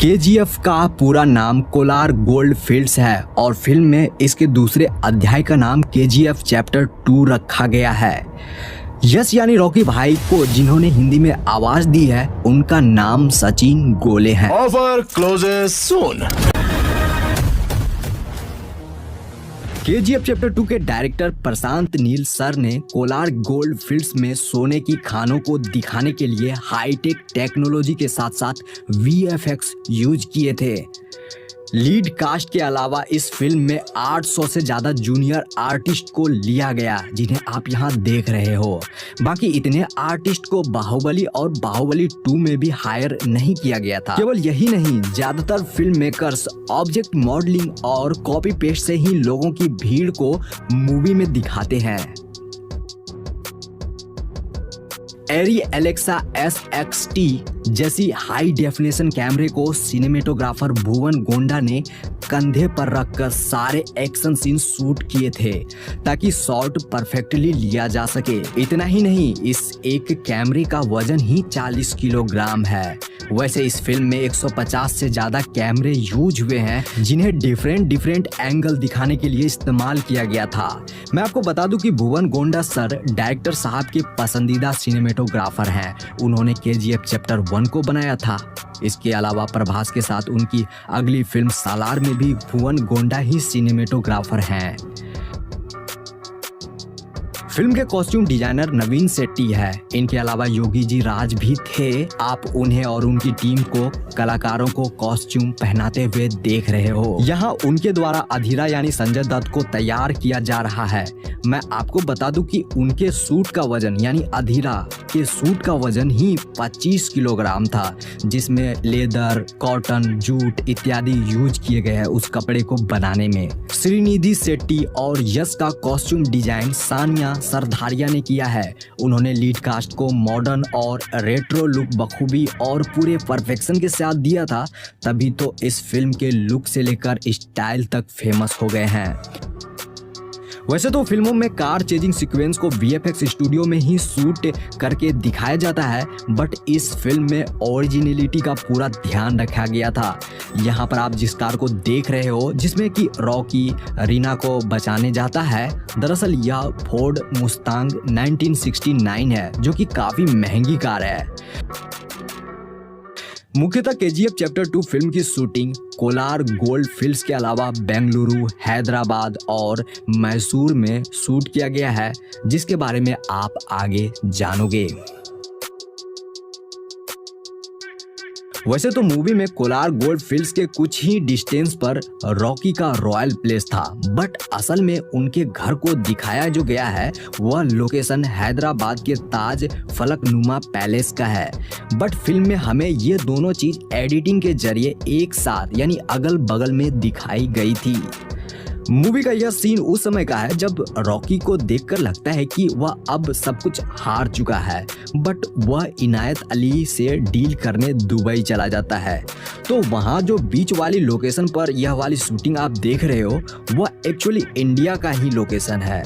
KGF का पूरा नाम कोलार गोल्ड फील्ड्स है और फिल्म में इसके दूसरे अध्याय का नाम केजीएफ चैप्टर 2 रखा गया है। यश यानी रॉकी भाई को जिन्होंने हिंदी में आवाज दी है उनका नाम सचिन गोले है। ऑफर क्लोजेस सून। केजीएफ चैप्टर 2 के डायरेक्टर प्रशांत नील सर ने कोलार गोल्ड फील्ड्स में सोने की खानों को दिखाने के लिए हाईटेक टेक्नोलॉजी के साथ साथ वीएफएक्स यूज किए थे। लीड कास्ट के अलावा इस फिल्म में 800 से ज्यादा जूनियर आर्टिस्ट को लिया गया जिन्हें आप यहां देख रहे हो। बाकी इतने आर्टिस्ट को बाहुबली और बाहुबली 2 में भी हायर नहीं किया गया था। केवल यही नहीं, ज्यादातर फिल्म मेकर्स ऑब्जेक्ट मॉडलिंग और कॉपी पेस्ट से ही लोगों की भीड़ को मूवी में दिखाते हैं। एरी एलेक्सा SXT जैसी हाई डेफिनेशन कैमरे को सिनेमेटोग्राफर भुवन गोंडा ने कंधे पर रखकर सारे एक्शन सीन शूट किए थे ताकि शॉट परफेक्टली लिया जा सके। इतना ही नहीं, इस एक कैमरे का वजन ही 40 किलोग्राम है। वैसे इस फिल्म में 150 से ज्यादा कैमरे यूज हुए हैं जिन्हें डिफरेंट एंगल दिखाने के लिए इस्तेमाल किया गया था। मैं आपको बता दूं कि भुवन गोंडा सर डायरेक्टर साहब के पसंदीदा सिनेमेटोग्राफर हैं। उन्होंने केजीएफ चैप्टर 1 को बनाया था। इसके अलावा प्रभास के साथ उनकी अगली फिल्म सालार में भी भुवन गोंडा ही सिनेमेटोग्राफर हैं। फिल्म के कॉस्ट्यूम डिजाइनर नवीन शेट्टी है। इनके अलावा योगी जी राज भी थे। आप उन्हें और उनकी टीम को कलाकारों को कॉस्ट्यूम पहनाते हुए देख रहे हो। यहाँ उनके द्वारा अधीरा यानी संजय दत्त को तैयार किया जा रहा है। मैं आपको बता दूं कि उनके सूट का वजन यानी अधीरा के सूट का वजन ही 25 किलोग्राम था, जिसमें लेदर, कॉटन, जूट इत्यादि यूज किए गए हैं उस कपड़े को बनाने में। श्रीनिधि शेट्टी और यश का कॉस्ट्यूम डिजाइन सानिया सरधारिया ने किया है। उन्होंने लीड कास्ट को मॉडर्न और रेट्रो लुक बखूबी और पूरे परफेक्शन के साथ दिया था, तभी तो इस फिल्म के लुक से लेकर स्टाइल तक फेमस हो गए हैं। वैसे तो फिल्मों में कार चेजिंग सीक्वेंस को वीएफएक्स स्टूडियो में ही शूट करके दिखाया जाता है, बट इस फिल्म में ओरिजिनलिटी का पूरा ध्यान रखा गया था। यहाँ पर आप जिस कार को देख रहे हो जिसमें कि रॉकी रीना को बचाने जाता है, दरअसल यह फोर्ड मुस्तांग 1969 है जो कि काफी महंगी कार है। मुख्यतः केजीएफ चैप्टर 2 फिल्म की शूटिंग कोलार गोल्ड फील्ड्स के अलावा बेंगलुरु, हैदराबाद और मैसूर में शूट किया गया है, जिसके बारे में आप आगे जानोगे। वैसे तो मूवी में कोलार गोल्ड फील्ड्स के कुछ ही डिस्टेंस पर रॉकी का रॉयल प्लेस था, बट असल में उनके घर को दिखाया जो गया है वह लोकेशन हैदराबाद के ताज फलकनुमा पैलेस का है। बट फिल्म में हमें ये दोनों चीज एडिटिंग के जरिए एक साथ यानी अगल बगल में दिखाई गई थी। मूवी का यह सीन उस समय का है जब रॉकी को देखकर लगता है कि वह अब सब कुछ हार चुका है, बट वह इनायत अली से डील करने दुबई चला जाता है। तो वहाँ जो बीच वाली लोकेशन पर यह वाली शूटिंग आप देख रहे हो वह एक्चुअली इंडिया का ही लोकेशन है।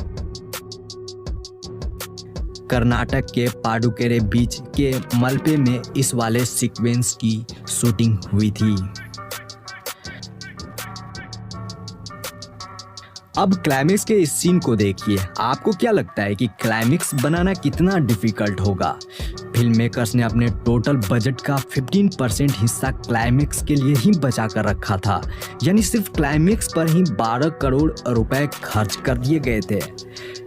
कर्नाटक के पाडुकेरे बीच के मलपे में इस वाले सीक्वेंस की शूटिंग हुई थी। अब क्लाइमेक्स के इस सीन को देखिए। आपको क्या लगता है कि क्लाइमेक्स बनाना कितना डिफिकल्ट होगा? फिल्म मेकर्स ने अपने टोटल बजट का 15% हिस्सा क्लाइमेक्स के लिए ही बचा कर रखा था, यानी सिर्फ क्लाइमेक्स पर ही 12 करोड़ रुपए खर्च कर दिए गए थे।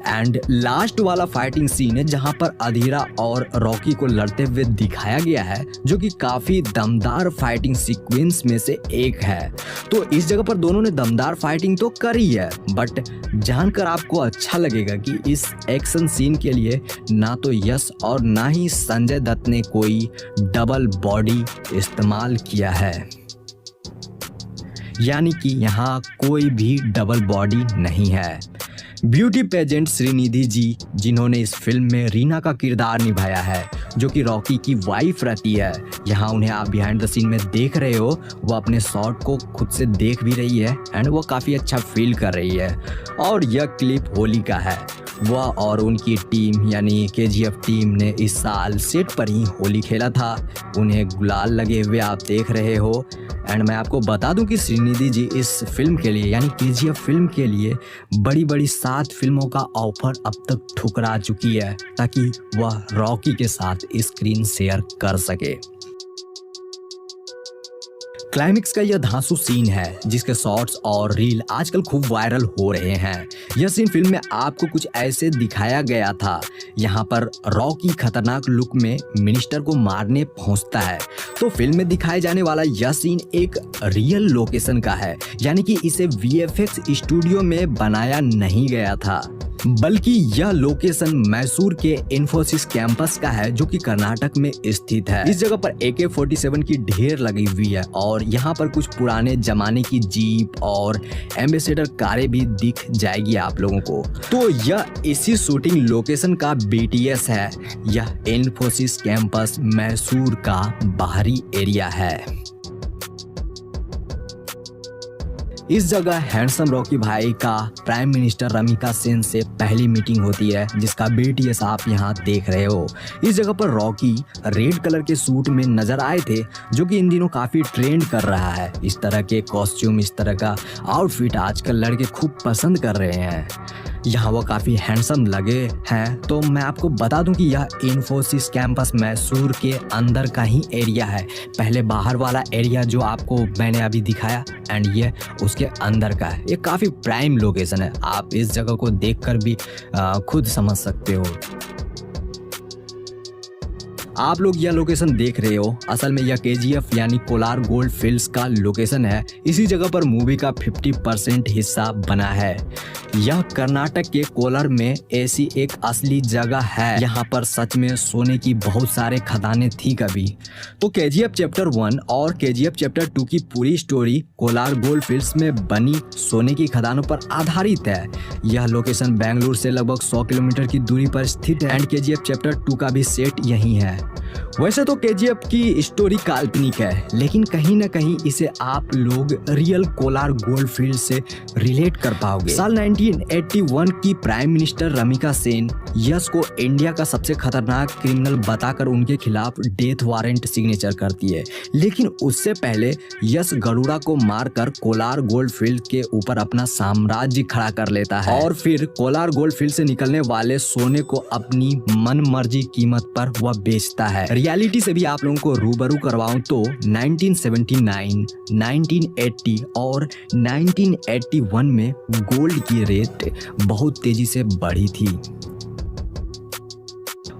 एंड लास्ट वाला फाइटिंग सीन है जहां पर अधीरा और रॉकी को लड़ते हुए दिखाया गया है, जो कि काफी दमदार फाइटिंग सीक्वेंस में से एक है। तो इस जगह पर दोनों ने दमदार फाइटिंग तो करी है, बट जानकर आपको अच्छा लगेगा कि इस एक्शन सीन के लिए ना तो यश और ना ही संजय दत्त ने कोई डबल बॉडी इस्तेमाल किया है, यानी कि यहाँ कोई भी डबल बॉडी नहीं है। ब्यूटी पेजेंट श्रीनिधि जी जिन्होंने इस फिल्म में रीना का किरदार निभाया है जो कि रॉकी की वाइफ रहती है। यहाँ उन्हें आप बिहाइंड द सीन में देख रहे हो, वो अपने शॉट को खुद से देख भी रही है एंड वो काफ़ी अच्छा फील कर रही है। और यह क्लिप होली का है। वह और उनकी टीम यानी KGF टीम ने इस साल सेट पर ही होली खेला था। उन्हें गुलाल लगे हुए आप देख रहे हो। एंड मैं आपको बता दूं कि श्रीनिधि जी इस फिल्म के लिए यानी KGF फिल्म के लिए बड़ी बड़ी 7 फिल्मों का ऑफर अब तक ठुकरा चुकी है ताकि वह रॉकी के साथ स्क्रीन शेयर कर सके। क्लाइमेक्स का यह धांसू सीन है जिसके शॉट्स और रील आजकल खूब वायरल हो रहे हैं। यह सीन फिल्म में आपको कुछ ऐसे दिखाया गया था। यहाँ पर रॉकी खतरनाक लुक में मिनिस्टर को मारने पहुंचता है। तो फिल्म में दिखाए जाने वाला यह सीन एक रियल लोकेशन का है, यानी कि इसे VFX स्टूडियो में बनाया नहीं गया था, बल्कि यह लोकेशन मैसूर के इन्फोसिस कैंपस का है जो कि कर्नाटक में स्थित है। इस जगह पर AK-47 की ढेर लगी हुई है और यहाँ पर कुछ पुराने जमाने की जीप और एम्बेसडर कारें भी दिख जाएगी आप लोगों को। तो यह इसी शूटिंग लोकेशन का BTS है। यह इन्फोसिस कैंपस मैसूर का बाहरी एरिया है। इस जगह हैंडसम रॉकी भाई का प्राइम मिनिस्टर रमिका सेन से पहली मीटिंग होती है जिसका BTS आप यहाँ देख रहे हो। इस जगह पर रॉकी रेड कलर के सूट में नजर आए थे जो कि इन दिनों काफी ट्रेंड कर रहा है। इस तरह के कॉस्ट्यूम, इस तरह का आउटफिट आजकल लड़के खूब पसंद कर रहे हैं। यहाँ वो काफ़ी हैंडसम लगे हैं। तो मैं आपको बता दूं कि यह इन्फोसिस कैंपस मैसूर के अंदर का ही एरिया है। पहले बाहर वाला एरिया जो आपको मैंने अभी दिखाया एंड ये उसके अंदर का है। ये काफ़ी प्राइम लोकेशन है, आप इस जगह को देखकर भी खुद समझ सकते हो। आप लोग यह लोकेशन देख रहे हो, असल में यह KGF यानी कोलार गोल्ड फील्ड्स का लोकेशन है। इसी जगह पर मूवी का 50% हिस्सा बना है। यह कर्नाटक के कोलार में ऐसी एक असली जगह है। यहाँ पर सच में सोने की बहुत सारे खदानें थी कभी। तो KGF चैप्टर 1 और KGF चैप्टर 2 की पूरी स्टोरी कोलार गोल्ड फील्ड्स में बनी सोने की खदानों पर आधारित है। यह लोकेशन बेंगलुरु से लगभग 100 किलोमीटर की दूरी पर स्थित है एंड KGF चैप्टर 2 का भी सेट यही है। वैसे तो KGF की स्टोरी काल्पनिक है, लेकिन कहीं ना कहीं इसे आप लोग रियल कोलार गोल्ड फील्ड से रिलेट कर पाओगे। साल 1981 की प्राइम मिनिस्टर रमिका सेन यश को इंडिया का सबसे खतरनाक क्रिमिनल बताकर उनके खिलाफ डेथ वारंट सिग्नेचर करती है। लेकिन उससे पहले यश गरुड़ा को मारकर कोलार गोल्ड फील्ड के ऊपर अपना साम्राज्य खड़ा कर लेता है और फिर कोलार गोल्ड फील्ड से निकलने वाले सोने को अपनी मन मर्जी कीमत पर वह बेचता है। रियलिटी से भी आप लोगों को रूबरू करवाऊं तो 1979, 1980 और 1981 में गोल्ड की रेट बहुत तेजी से बढ़ी थी।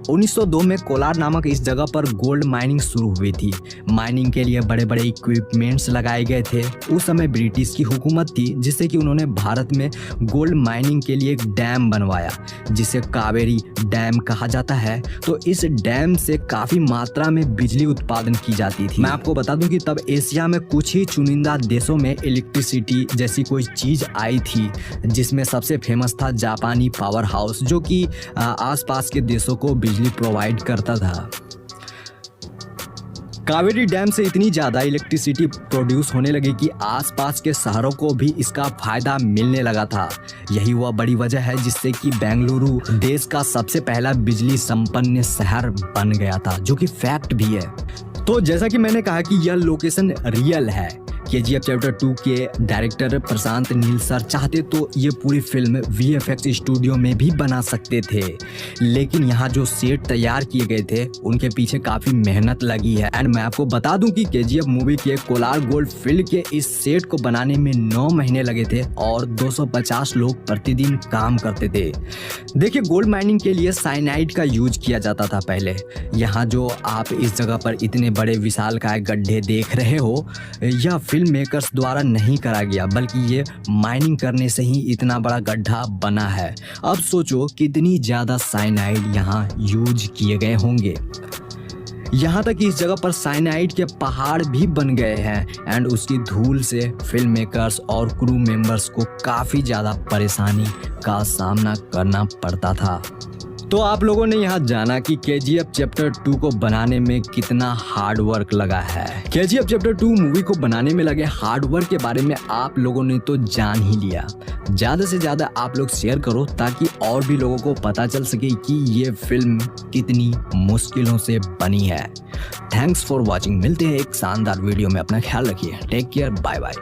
1902 में कोलार नामक इस जगह पर गोल्ड माइनिंग शुरू हुई थी। माइनिंग के लिए बड़े बड़े इक्विपमेंट्स लगाए गए थे। उस समय ब्रिटिश की हुकूमत थी जिससे कि उन्होंने भारत में गोल्ड माइनिंग के लिए एक डैम बनवाया जिसे कावेरी डैम कहा जाता है। तो इस डैम से काफ़ी मात्रा में बिजली उत्पादन की जाती थी। मैं आपको बता दूं कि तब एशिया में कुछ ही चुनिंदा देशों में इलेक्ट्रिसिटी जैसी कोई चीज़ आई थी, जिसमें सबसे फेमस था जापानी पावर हाउस जो कि आसपास के देशों को बिजली प्रोवाइड करता था। कावेरी डैम से इतनी ज़्यादा इलेक्ट्रिसिटी प्रोड्यूस होने लगी कि आसपास के शहरों को भी इसका फायदा मिलने लगा था। यही वह बड़ी वजह है जिससे कि बेंगलुरु देश का सबसे पहला बिजली संपन्न शहर बन गया था, जो कि फैक्ट भी है। तो जैसा कि मैंने कहा कि यह लोकेशन रियल है। KGF चैप्टर 2 के डायरेक्टर प्रशांत नील सर चाहते तो ये पूरी फिल्म VFX स्टूडियो में भी बना सकते थे, लेकिन यहाँ जो सेट तैयार किए गए थे उनके पीछे काफ़ी मेहनत लगी है। एंड मैं आपको बता दूं कि KGF मूवी के कोलार गोल्ड फील्ड के इस सेट को बनाने में 9 महीने लगे थे और 250 लोग प्रतिदिन काम करते थे। देखिए, गोल्ड माइनिंग के लिए साइनाइड का यूज किया जाता था पहले। यहाँ जो आप इस जगह पर इतने बड़े विशालकाय गड्ढे देख रहे हो, यह फिल्म मेकर्स द्वारा नहीं करा गया, बल्कि ये माइनिंग करने से ही इतना बड़ा गड्ढा बना है। अब सोचो कितनी ज़्यादा साइनाइड यहाँ यूज किए गए होंगे। यहाँ तक कि इस जगह पर साइनाइड के पहाड़ भी बन गए हैं एंड उसकी धूल से फिल्म मेकर्स और क्रू मेंबर्स को काफ़ी ज़्यादा परेशानी का सामना करना पड़ता था। तो आप लोगों ने यहाँ जाना कि KGF चैप्टर 2 को बनाने में कितना हार्ड वर्क लगा है। KGF चैप्टर 2 मूवी को बनाने में लगे हार्ड वर्क के बारे में आप लोगों ने तो जान ही लिया। ज्यादा से ज्यादा आप लोग शेयर करो ताकि और भी लोगों को पता चल सके कि ये फिल्म कितनी मुश्किलों से बनी है। Thanks for watching. मिलते हैं एक शानदार वीडियो में। अपना ख्याल रखिए। Take care. Bye bye.